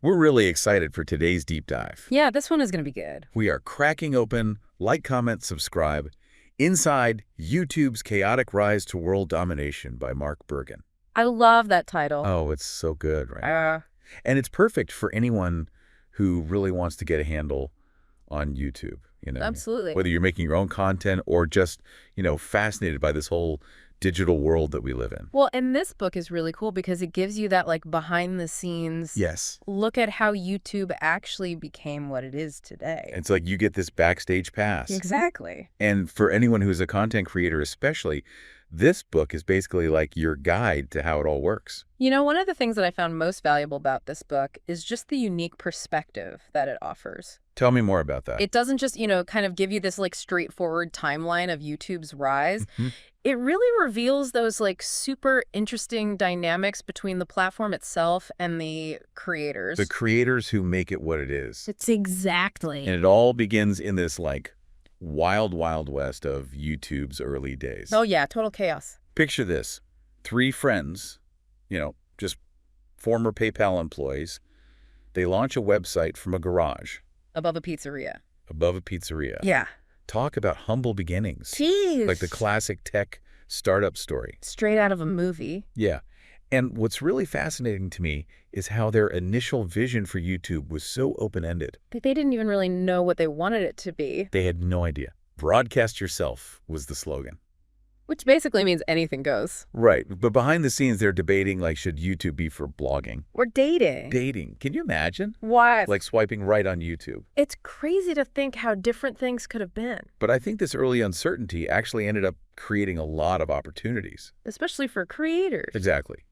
We're really excited for today's deep dive. Yeah, this one is going to be good. We are cracking open, like, comment, subscribe, Inside YouTube's Chaotic Rise to World Domination by Mark Bergen. I love that title. Oh, it's so good, right? And it's perfect for anyone who really wants to get a handle on YouTube. Absolutely. Whether you're making your own content or just, fascinated by this whole digital world that we live in. Well, and this book is really cool because it gives you that behind the scenes look at how YouTube actually became what it is today. It's like you get this backstage pass. Exactly. And for anyone who's a content creator especially, this book is basically like your guide to how it all works. One of the things that I found most valuable about this book is just the unique perspective that it offers. Tell me more about that. It doesn't just, kind of give you this straightforward timeline of YouTube's rise. It really reveals those super interesting dynamics between the platform itself and the creators. The creators who make it what it is. It's exactly. And it all begins in this wild, wild west of YouTube's early days. Oh yeah, total chaos. Picture this. 3 friends, just former PayPal employees. They launch a website from a garage. Above a pizzeria. Above a pizzeria. Yeah. Talk about humble beginnings. Jeez. Like the classic tech startup story. Straight out of a movie. Yeah. And what's really fascinating to me is how their initial vision for YouTube was so open-ended. They didn't even really know what they wanted it to be. They had no idea. Broadcast yourself was the slogan. Which basically means anything goes. Right. But behind the scenes, they're debating, should YouTube be for blogging? Or dating. Dating. Can you imagine? What? Swiping right on YouTube. It's crazy to think how different things could have been. But I think this early uncertainty actually ended up creating a lot of opportunities. Especially for creators. Exactly.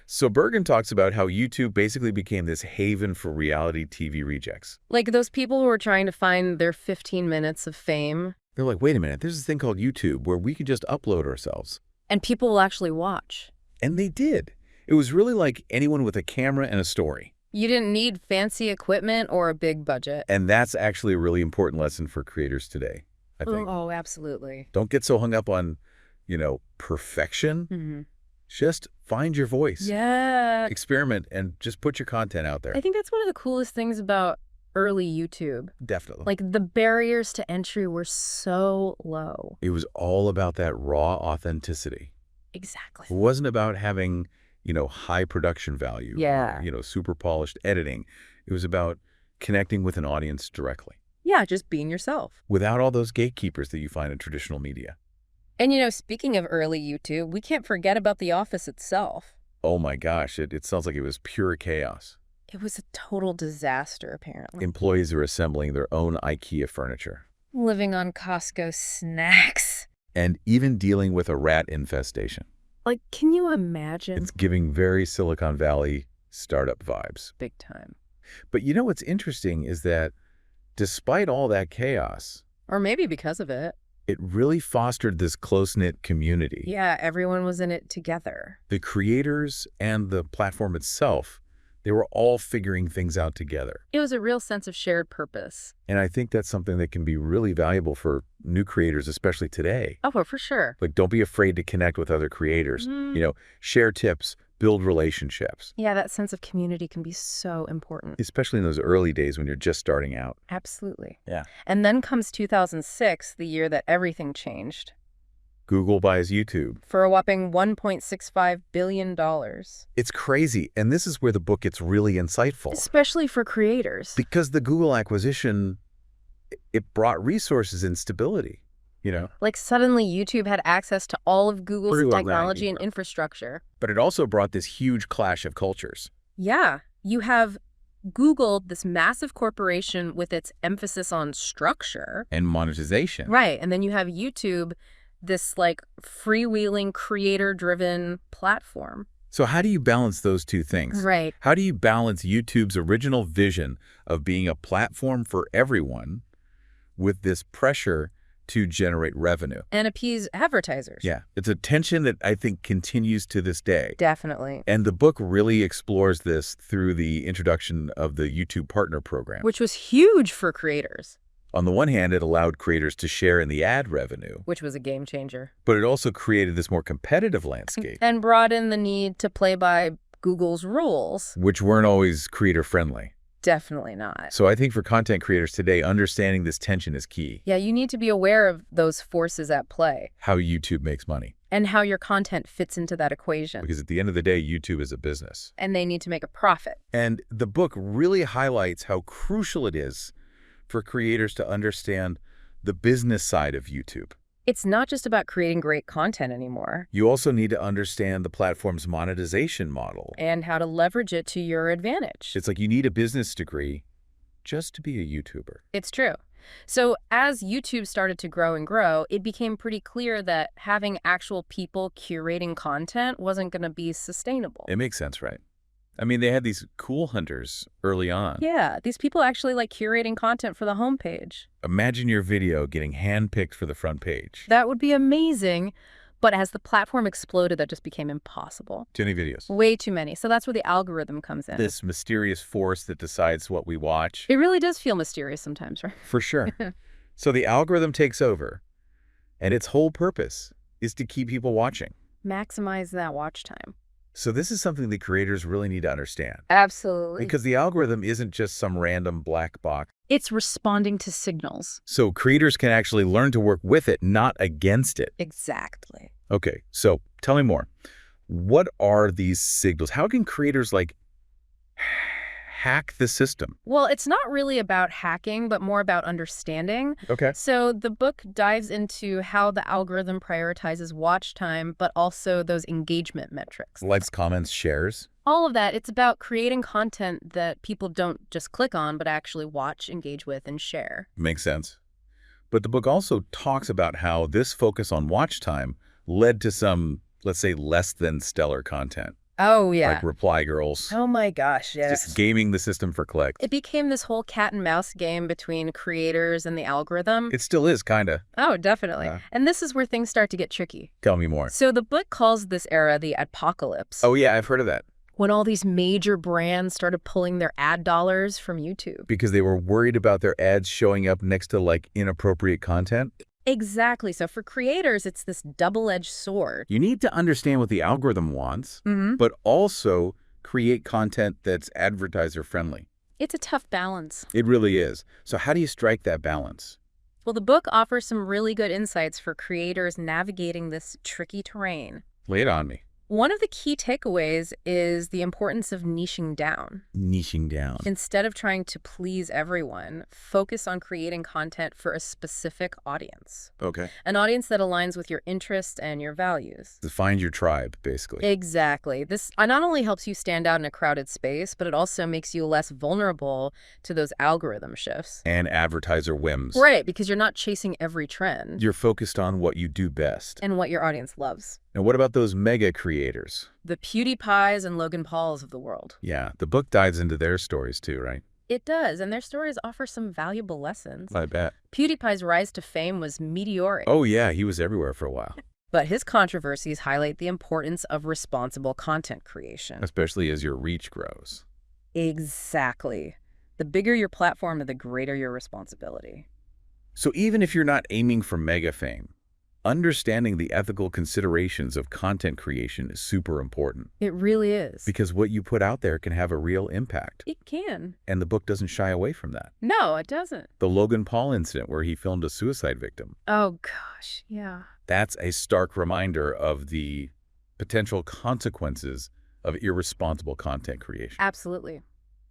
So Bergen talks about how YouTube basically became this haven for reality TV rejects. Like those people who are trying to find their 15 minutes of fame. They're like, wait a minute, there's this thing called YouTube where we can just upload ourselves. And people will actually watch. And they did. It was really like anyone with a camera and a story. You didn't need fancy equipment or a big budget. And that's actually a really important lesson for creators today, I think. Oh, absolutely. Don't get so hung up on, perfection. Just find your voice. Yeah. Experiment and just put your content out there. I think that's one of the coolest things about early YouTube. Definitely. The barriers to entry were so low. It was all about that raw authenticity. Exactly. It wasn't about having, high production value. Yeah. Or, super polished editing. It was about connecting with an audience directly. Yeah, just being yourself. Without all those gatekeepers that you find in traditional media. And, speaking of early YouTube, we can't forget about the office itself. Oh my gosh, it sounds like it was pure chaos. It was a total disaster, apparently. Employees are assembling their own IKEA furniture. Living on Costco snacks. And even dealing with a rat infestation. Can you imagine? It's giving very Silicon Valley startup vibes. Big time. But what's interesting is that despite all that chaos... Or maybe because of it. It really fostered this close-knit community. Yeah, everyone was in it together. The creators and the platform itself, they were all figuring things out together. It was a real sense of shared purpose. And I think that's something that can be really valuable for new creators, especially today. Oh, for sure. Don't be afraid to connect with other creators. Share tips, build relationships. Yeah, that sense of community can be so important. Especially in those early days when you're just starting out. Absolutely. Yeah. And then comes 2006, the year that everything changed. Google buys YouTube. For a whopping $1.65 billion. It's crazy. And this is where the book gets really insightful. Especially for creators. Because the Google acquisition, it brought resources and stability. Suddenly YouTube had access to all of Google's technology and infrastructure. But it also brought this huge clash of cultures. Yeah. You have Google, this massive corporation with its emphasis on structure. And monetization. Right. And then you have YouTube, this freewheeling, creator-driven platform. So how do you balance those two things? Right. How do you balance YouTube's original vision of being a platform for everyone with this pressure to generate revenue? And appease advertisers. Yeah. It's a tension that I think continues to this day. Definitely. And the book really explores this through the introduction of the YouTube Partner Program. Which was huge for creators. On the one hand, it allowed creators to share in the ad revenue. Which was a game changer. But it also created this more competitive landscape. And brought in the need to play by Google's rules. Which weren't always creator-friendly. Definitely not. So I think for content creators today, understanding this tension is key. Yeah, you need to be aware of those forces at play. How YouTube makes money. And how your content fits into that equation. Because at the end of the day, YouTube is a business. And they need to make a profit. And the book really highlights how crucial it is for creators to understand the business side of YouTube. It's not just about creating great content anymore. You also need to understand the platform's monetization model. And how to leverage it to your advantage. It's like you need a business degree just to be a YouTuber. It's true. So as YouTube started to grow and grow, it became pretty clear that having actual people curating content wasn't going to be sustainable. It makes sense, right? I mean, they had these cool hunters early on. Yeah, these people actually like curating content for the homepage. Imagine your video getting handpicked for the front page. That would be amazing. But as the platform exploded, that just became impossible. Too many videos. Way too many. So that's where the algorithm comes in. This mysterious force that decides what we watch. It really does feel mysterious sometimes, right? For sure. So the algorithm takes over, and its whole purpose is to keep people watching. Maximize that watch time. So this is something that creators really need to understand. Absolutely. Because the algorithm isn't just some random black box. It's responding to signals. So creators can actually learn to work with it, not against it. Exactly. Okay, so tell me more. What are these signals? How can creators, like, hack the system? Well, it's not really about hacking, but more about understanding. Okay. So the book dives into how the algorithm prioritizes watch time, but also those engagement metrics. Likes, comments, shares? All of that, it's about creating content that people don't just click on, but actually watch, engage with, and share. Makes sense. But the book also talks about how this focus on watch time led to some, let's say, less than stellar content. Oh, yeah. Like reply girls. Oh my gosh, yes. Just gaming the system for clicks. It became this whole cat and mouse game between creators and the algorithm. It still is, kind of. Oh, definitely. Yeah. And this is where things start to get tricky. Tell me more. So the book calls this era the adpocalypse. Oh, yeah, I've heard of that. When all these major brands started pulling their ad dollars from YouTube. Because they were worried about their ads showing up next to, like, inappropriate content? Exactly. So for creators, it's this double-edged sword. You need to understand what the algorithm wants, but also create content that's advertiser-friendly. It's a tough balance. It really is. So how do you strike that balance? Well, the book offers some really good insights for creators navigating this tricky terrain. Lay it on me. One of the key takeaways is the importance of niching down. Niching down. Instead of trying to please everyone, focus on creating content for a specific audience. Okay. An audience that aligns with your interests and your values. To find your tribe, basically. Exactly. This not only helps you stand out in a crowded space, but it also makes you less vulnerable to those algorithm shifts. And advertiser whims. Right, because you're not chasing every trend. You're focused on what you do best. And what your audience loves. Now, what about those mega creators? The PewDiePies and Logan Pauls of the world. Yeah, the book dives into their stories too, right? It does, and their stories offer some valuable lessons. I bet. PewDiePie's rise to fame was meteoric. Oh, yeah, he was everywhere for a while. But his controversies highlight the importance of responsible content creation. Especially as your reach grows. Exactly. The bigger your platform, the greater your responsibility. So even if you're not aiming for mega fame, understanding the ethical considerations of content creation is super important. It really is. Because what you put out there can have a real impact. It can. And the book doesn't shy away from that. No, it doesn't. The Logan Paul incident where he filmed a suicide victim. Oh, gosh, yeah. That's a stark reminder of the potential consequences of irresponsible content creation. Absolutely.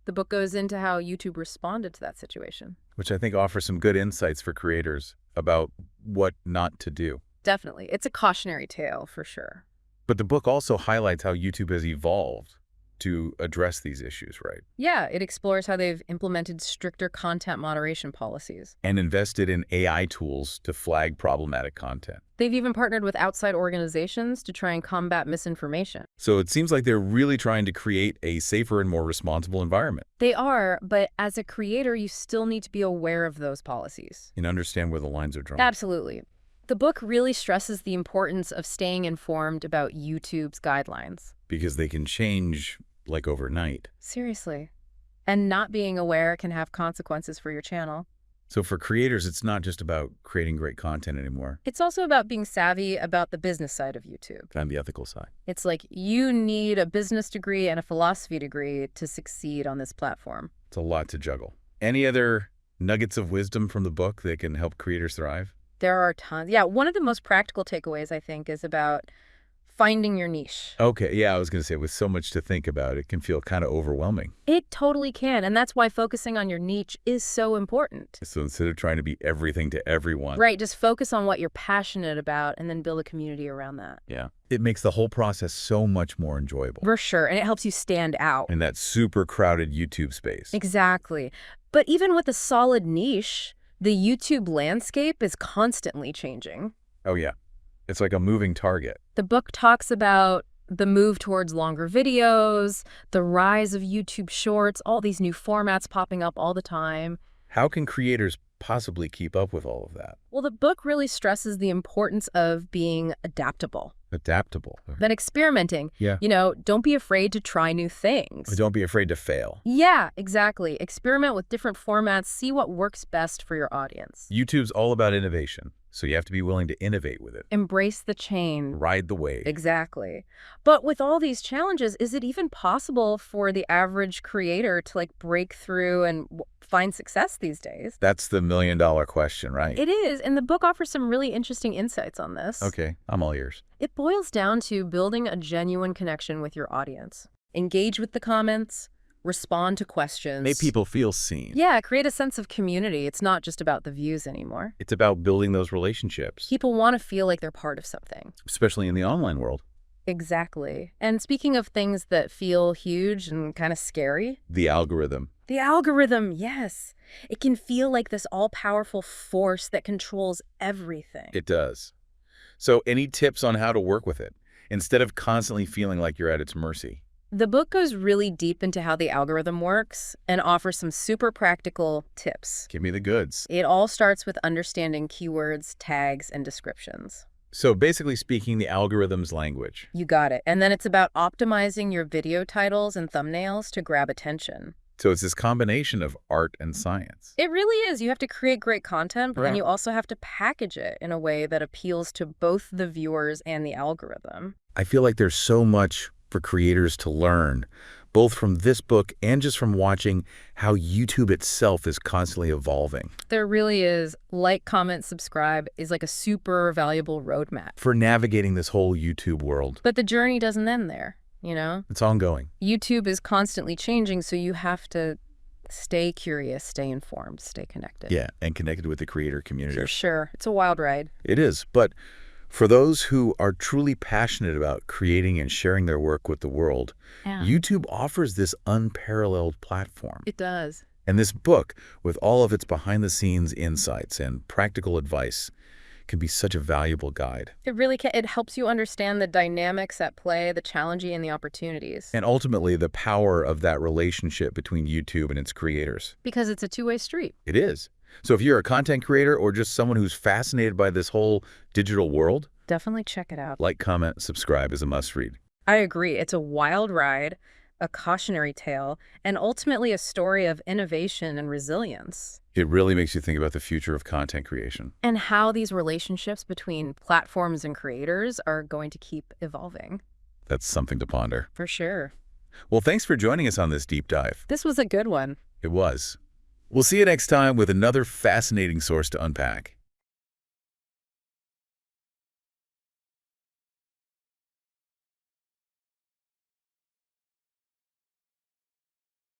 The book goes into how YouTube responded to that situation. Which I think offers some good insights for creators about what not to do. Definitely. It's a cautionary tale, for sure. But the book also highlights how YouTube has evolved to address these issues, right? Yeah, it explores how they've implemented stricter content moderation policies. And invested in AI tools to flag problematic content. They've even partnered with outside organizations to try and combat misinformation. So it seems like they're really trying to create a safer and more responsible environment. They are, but as a creator, you still need to be aware of those policies. And understand where the lines are drawn. Absolutely. The book really stresses the importance of staying informed about YouTube's guidelines. Because they can change, like, overnight. Seriously. And not being aware can have consequences for your channel. So for creators, it's not just about creating great content anymore. It's also about being savvy about the business side of YouTube. And the ethical side. It's like you need a business degree and a philosophy degree to succeed on this platform. It's a lot to juggle. Any other nuggets of wisdom from the book that can help creators thrive? There are tons. Yeah, one of the most practical takeaways, I think, is about finding your niche. Okay, yeah, I was going to say, with so much to think about, it can feel kind of overwhelming. It totally can, and that's why focusing on your niche is so important. So instead of trying to be everything to everyone. Right, just focus on what you're passionate about and then build a community around that. Yeah. It makes the whole process so much more enjoyable. For sure, and it helps you stand out. In that super crowded YouTube space. Exactly. But even with a solid niche, the YouTube landscape is constantly changing. Oh, yeah. It's like a moving target. The book talks about the move towards longer videos, the rise of YouTube Shorts, all these new formats popping up all the time. How can creators possibly keep up with all of that? Well, the book really stresses the importance of being adaptable. Adaptable. Then experimenting. Yeah. You know, don't be afraid to try new things. Don't be afraid to fail. Yeah, exactly. Experiment with different formats, see what works best for your audience. YouTube's all about innovation, so you have to be willing to innovate with it. Embrace the change. Ride the wave. Exactly. But with all these challenges, is it even possible for the average creator to break through and find success these days? That's the million-dollar question, right? It is, and the book offers some really interesting insights on this. Okay, I'm all ears. It boils down to building a genuine connection with your audience. Engage with the comments, respond to questions. Make people feel seen. Yeah, create a sense of community. It's not just about the views anymore. It's about building those relationships. People want to feel like they're part of something. Especially in the online world. Exactly. And speaking of things that feel huge and kind of scary. The algorithm. The algorithm, yes. It can feel like this all-powerful force that controls everything. It does. So any tips on how to work with it, instead of constantly feeling like you're at its mercy? The book goes really deep into how the algorithm works and offers some super practical tips. Give me the goods. It all starts with understanding keywords, tags, and descriptions. So basically speaking, the algorithm's language. You got it. And then it's about optimizing your video titles and thumbnails to grab attention. So it's this combination of art and science. It really is. You have to create great content, but then Right. you also have to package it in a way that appeals to both the viewers and the algorithm. I feel like there's so much for creators to learn, both from this book and just from watching how YouTube itself is constantly evolving. There really is. Like, comment, subscribe is like a super valuable roadmap. For navigating this whole YouTube world. But the journey doesn't end there, you know? It's ongoing. YouTube is constantly changing, so you have to stay curious, stay informed, stay connected. Yeah, and connected with the creator community. For sure. It's a wild ride. It is, but for those who are truly passionate about creating and sharing their work with the world, Yeah. YouTube offers this unparalleled platform. It does. And this book, with all of its behind-the-scenes insights and practical advice, can be such a valuable guide. It really can. It helps you understand the dynamics at play, the challenging and the opportunities. And ultimately, the power of that relationship between YouTube and its creators. Because it's a two-way street. It is. So if you're a content creator or just someone who's fascinated by this whole digital world, Definitely check it out. like, comment, subscribe is a must-read. I agree. It's a wild ride, a cautionary tale, and ultimately a story of innovation and resilience. It really makes you think about the future of content creation. And how these relationships between platforms and creators are going to keep evolving. That's something to ponder. For sure. Well, thanks for joining us on this deep dive. This was a good one. It was. We'll see you next time with another fascinating source to unpack.